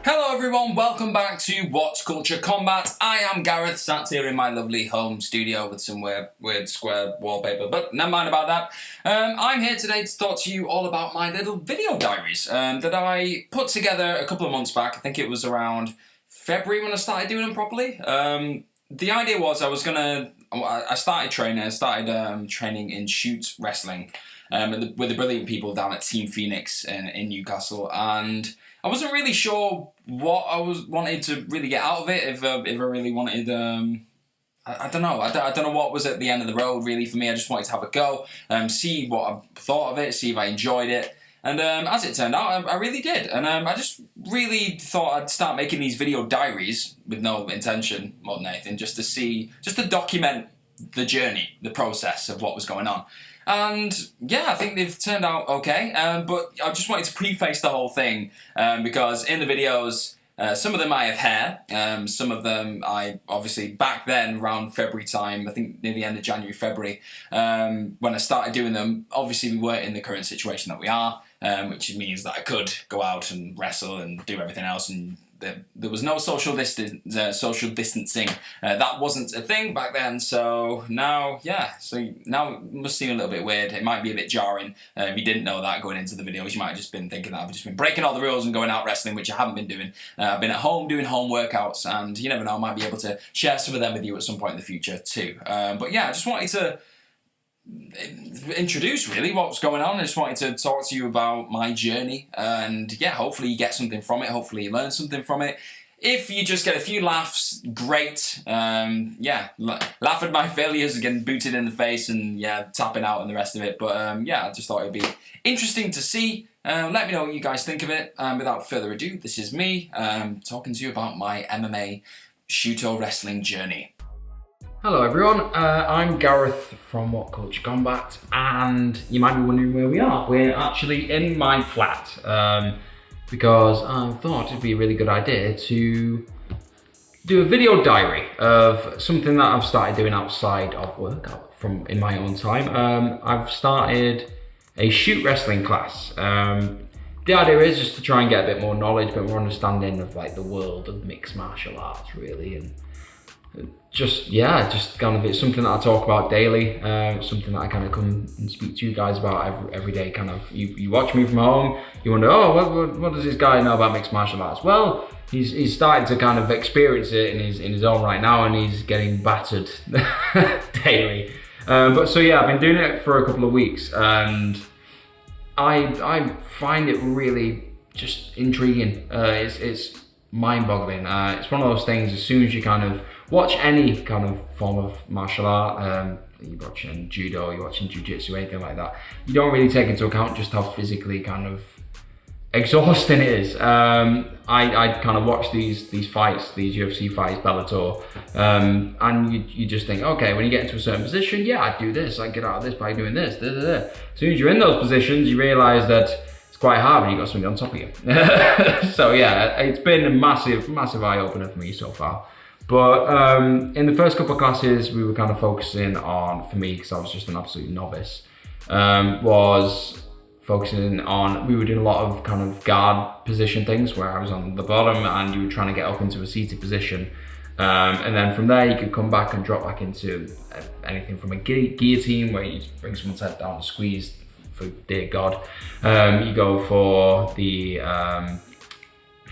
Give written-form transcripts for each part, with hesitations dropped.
Hello everyone, welcome back to Watch Culture Combat. I am Gareth, sat here in my lovely home studio with some weird square wallpaper, but never mind about that. I'm here today to talk to you all about my little video diaries that I put together a couple of months back. I think it was around February when I started doing them properly. The idea was I started training in shoot wrestling with the brilliant people down at Team Phoenix in Newcastle, and I wasn't really sure what I wanted to really get out of it. If I really wanted, I don't know. I don't know what was at the end of the road really for me. I just wanted to have a go, see what I thought of it, see if I enjoyed it. And as it turned out, I really did. And I just really thought I'd start making these video diaries with no intention more than anything, just to document the journey, the process of what was going on. And yeah, I think they've turned out okay, but I just wanted to preface the whole thing because in the videos, some of them I have hair, some of them I obviously back then around February time, I think near the end of January, February, when I started doing them, obviously we weren't in the current situation that we are, which means that I could go out and wrestle and do everything else, and there was no social distancing. That wasn't a thing back then, so now, yeah. So now it must seem a little bit weird. It might be a bit jarring. If you didn't know that going into the videos, you might have just been thinking that I've just been breaking all the rules and going out wrestling, which I haven't been doing. I've been at home doing home workouts, and you never know, I might be able to share some of them with you at some point in the future too. But yeah, I just wanted to introduce really what's going on. I just wanted to talk to you about my journey, and yeah, hopefully you get something from it, hopefully you learn something from it. If you just get a few laughs, great. Yeah, laugh at my failures, getting booted in the face and yeah, tapping out and the rest of it. But yeah, I just thought it'd be interesting to see. Let me know what you guys think of it. Without further ado, this is me talking to you about my MMA Shooto wrestling journey. Hello everyone, I'm Gareth from What Culture Combat, and you might be wondering where we are. We're actually in my flat because I thought it'd be a really good idea to do a video diary of something that I've started doing outside of work, in my own time. I've started a shoot wrestling class. The idea is just to try and get a bit more knowledge, a bit more understanding of like the world of mixed martial arts really, and just kind of, it's something that I talk about daily, something that I kind of come and speak to you guys about every day. Kind of, you watch me from home, you wonder, oh, what does this guy know about mixed martial arts? Well, he's starting to kind of experience it in his own right now, and he's getting battered daily. But so yeah, I've been doing it for a couple of weeks, and I find it really just intriguing. It's mind-boggling. It's one of those things, as soon as you kind of watch any kind of form of martial art, you're watching judo, you're watching jiu-jitsu, anything like that, you don't really take into account just how physically kind of exhausting it is. I kind of watch these fights, these UFC fights, Bellator, and you just think, okay, when you get into a certain position, yeah, I do this, I get out of this by doing this, da, da, da. As soon as you're in those positions, you realise that it's quite hard when you've got somebody on top of you. So yeah, it's been a massive eye-opener for me so far. But in the first couple of classes, we were kind of focusing on, for me, because I was just an absolute novice, was focusing on, we were doing a lot of kind of guard position things where I was on the bottom and you were trying to get up into a seated position. And then from there, you could come back and drop back into anything from a guillotine, where you bring someone's head down and squeeze, for dear God. You go for the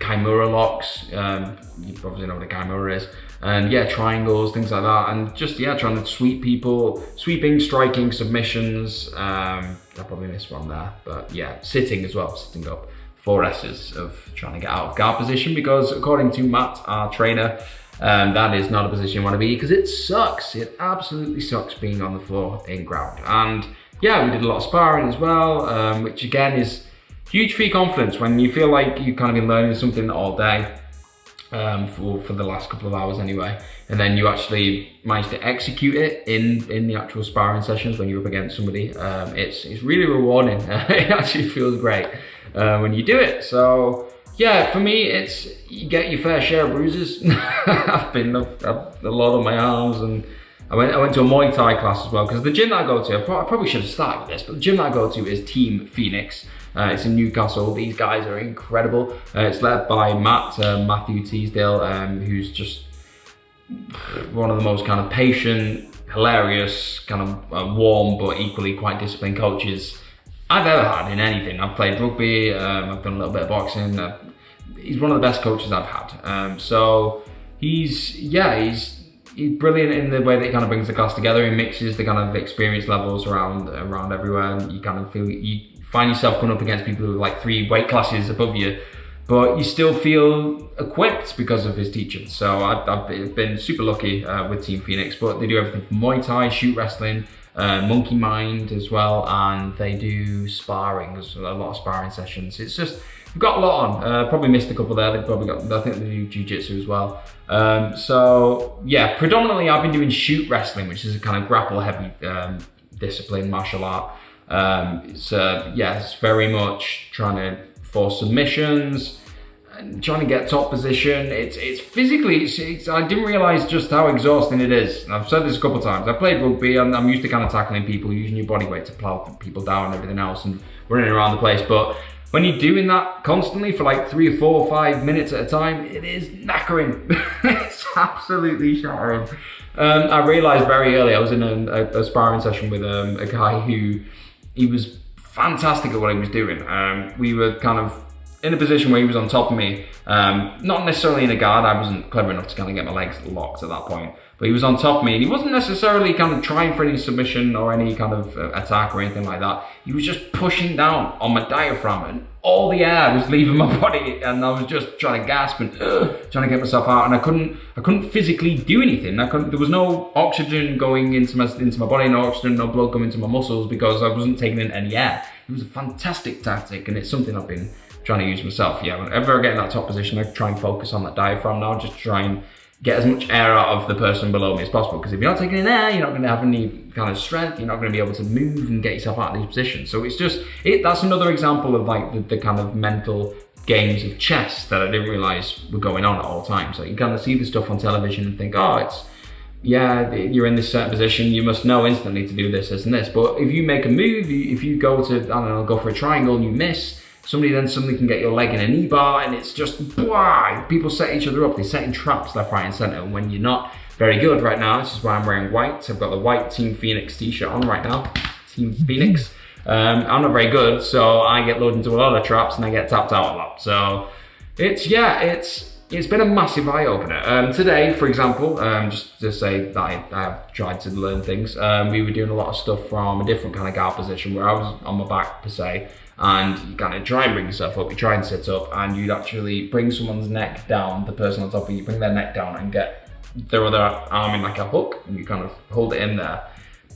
Kimura locks, you probably know what a Kimura is, and yeah, triangles, things like that, and just yeah, trying to sweep people, sweeping, striking, submissions. I probably missed one there, but yeah, sitting as well, sitting up. 4 S's of trying to get out of guard position, because according to Matt, our trainer, that is not a position you want to be, because it sucks. It absolutely sucks being on the floor in ground. And yeah, we did a lot of sparring as well, which again is huge for your confidence when you feel like you've kind of been learning something all day, for the last couple of hours anyway, and then you actually manage to execute it in the actual sparring sessions when you're up against somebody. It's really rewarding. It actually feels great when you do it. So yeah, for me, it's, you get your fair share of bruises. I've been a lot on my arms, and I went to a Muay Thai class as well, because the gym that I go to, I probably should have started with this, but the gym that I go to is Team Phoenix. It's in Newcastle. These guys are incredible. It's led by Matthew Teasdale, who's just one of the most kind of patient, hilarious, kind of warm but equally quite disciplined coaches I've ever had in anything. I've played rugby, I've done a little bit of boxing. He's one of the best coaches I've had. So he's brilliant in the way that he kind of brings the class together. He mixes the kind of experience levels around everywhere, and you kind of find yourself coming up against people who are like 3 weight classes above you, but you still feel equipped because of his teaching. So I've been super lucky with Team Phoenix, but they do everything from Muay Thai, shoot wrestling, monkey mind as well, and they do sparring. There's a lot of sparring sessions. It's just, we've got a lot on. Probably missed a couple there. They've probably got, I think they do jiu-jitsu as well. So yeah, predominantly I've been doing shoot wrestling, which is a kind of grapple heavy discipline, martial art. It's very much trying to force submissions, and trying to get top position. It's physically, I didn't realize just how exhausting it is. And I've said this a couple of times. I played rugby, and I'm used to kind of tackling people, using your body weight to plow people down and everything else, and running around the place. But when you're doing that constantly for like 3 or 4 or 5 minutes at a time, it is knackering. It's absolutely shattering. I realized very early, I was in a sparring session with a guy who, he was fantastic at what he was doing. We were kind of in a position where he was on top of me, not necessarily in a guard. I wasn't clever enough to kind of get my legs locked at that point, but he was on top of me, and he wasn't necessarily kind of trying for any submission or any kind of attack or anything like that. He was just pushing down on my diaphragm, and all the air was leaving my body, and I was just trying to gasp and trying to get myself out, and I couldn't physically do anything. There was no oxygen going into my body, no oxygen, no blood coming into my muscles, because I wasn't taking in any air. It was a fantastic tactic, and it's something I've been trying to use myself. Yeah, whenever I get in that top position, I try and focus on that diaphragm now, just to try and get as much air out of the person below me as possible, because if you're not taking in air, you're not going to have any kind of strength, you're not going to be able to move and get yourself out of these positions. So it's just, that's another example of like the kind of mental games of chess that I didn't realize were going on at all times. So you kind of see the stuff on television and think, you're in this certain position, you must know instantly to do this, and this. But if you make a move, if you go to, go for a triangle and you miss, somebody then suddenly can get your leg in a knee bar, and it's just, people set each other up. They're setting traps left, right, and center. And when you're not very good right now, this is why I'm wearing white. I've got the white Team Phoenix t-shirt on right now. Team Phoenix. I'm not very good, so I get loaded into a lot of traps and I get tapped out a lot. So it's been a massive eye opener. Today, for example, just to say that I have tried to learn things. We were doing a lot of stuff from a different kind of guard position, where I was on my back per se. And you kind of try and bring yourself up, you try and sit up, and you'd actually bring someone's neck down, the person on top of you, bring their neck down and get their other arm in like a hook, and you kind of hold it in there.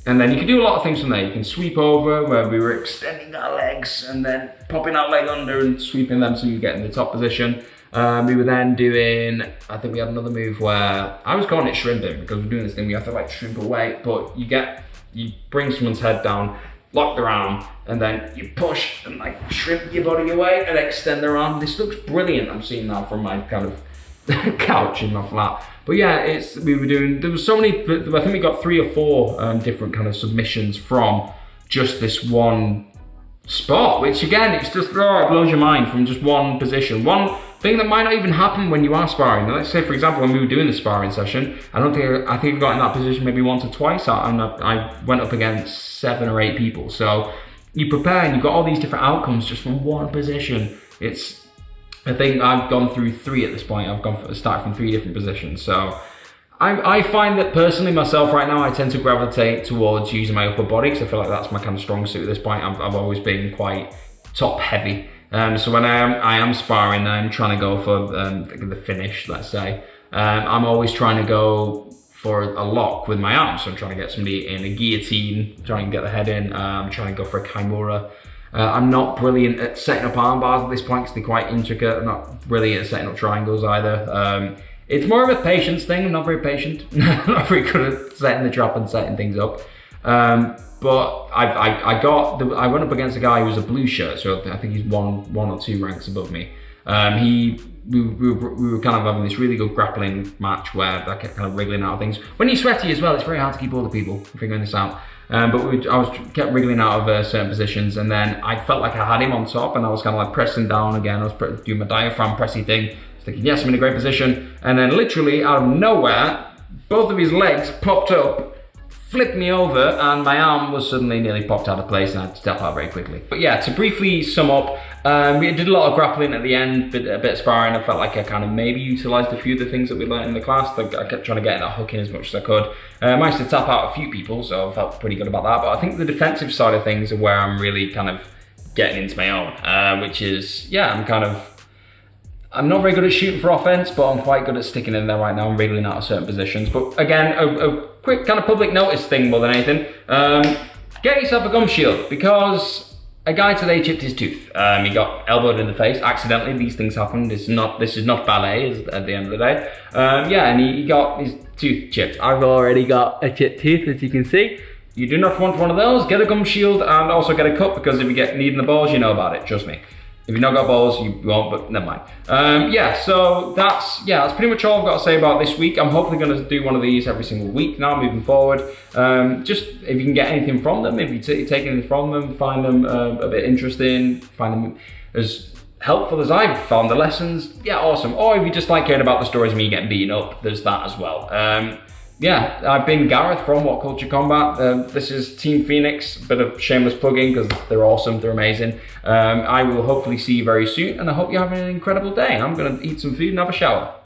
And then you can do a lot of things from there. You can sweep over, where we were extending our legs and then popping our leg under and sweeping them so you get in the top position. We were then doing, I think we had another move where I was calling it shrimping, because we're doing this thing, we have to like shrimp away, but you bring someone's head down, lock their arm, and then you push and like shrimp your body away and extend their arm. This looks brilliant. I'm seeing that from my kind of couch in my flat. But yeah, there was so many, I think we got 3 or 4 different kind of submissions from just this one spot, which again, it's just, it blows your mind from just one position. One thing that might not even happen when you are sparring. Now, let's say, for example, when we were doing the sparring session, I think I got in that position maybe once or twice, and I went up against 7 or 8 people. So you prepare and you've got all these different outcomes just from one position. I think I've gone through 3 at this point. I've started from 3 different positions. So I find that personally myself right now, I tend to gravitate towards using my upper body, because I feel like that's my kind of strong suit at this point. I've always been quite top heavy. So when I am sparring, I'm trying to go for the finish, let's say. I'm always trying to go for a lock with my arms. So I'm trying to get somebody in a guillotine, trying to get the head in, trying to go for a kimura. I'm not brilliant at setting up arm bars at this point, because they're quite intricate. I'm not brilliant at setting up triangles either. It's more of a patience thing. I'm not very patient. I'm not very good at setting the trap and setting things up. But I went up against a guy who was a blue shirt, so I think he's one or two ranks above me. We were kind of having this really good grappling match where I kept kind of wriggling out of things. When you're sweaty as well, it's very hard to keep all the people figuring this out. I kept wriggling out of certain positions, and then I felt like I had him on top, and I was kind of like pressing down again. I was doing my diaphragm pressing thing, thinking, yes, I'm in a great position. And then literally out of nowhere, both of his legs popped up, flipped me over, and my arm was suddenly nearly popped out of place, and I had to step out very quickly. But yeah, to briefly sum up, we did a lot of grappling at the end, a bit of sparring. I felt like I kind of maybe utilised a few of the things that we learned in the class. I kept trying to get that hook in as much as I could. I managed to tap out a few people, so I felt pretty good about that. But I think the defensive side of things are where I'm really kind of getting into my own, which is, yeah, I'm not very good at shooting for offense, but I'm quite good at sticking in there right now and wriggling out of certain positions. But again, a quick kind of public notice thing more than anything. Get yourself a gum shield, because a guy today chipped his tooth. He got elbowed in the face accidentally. These things happen. This is not ballet at the end of the day. Yeah, and he got his tooth chipped. I've already got a chipped tooth, as you can see. You do not want one of those. Get a gum shield and also get a cup, because if you get kneed in the balls, you know about it. Trust me. If you've not got balls, you won't, but never mind. Yeah, so that's pretty much all I've got to say about this week. I'm hopefully going to do one of these every single week now, moving forward. Just if you can get anything from them, if you take anything from them, find them a bit interesting, find them as helpful as I've found the lessons, yeah, awesome. Or if you just like hearing about the stories of me getting beaten up, there's that as well. Yeah, I've been Gareth from What Culture Combat. This is Team Phoenix, a bit of shameless plugging because they're awesome, they're amazing. I will hopefully see you very soon, and I hope you have an incredible day. I'm gonna eat some food and have a shower.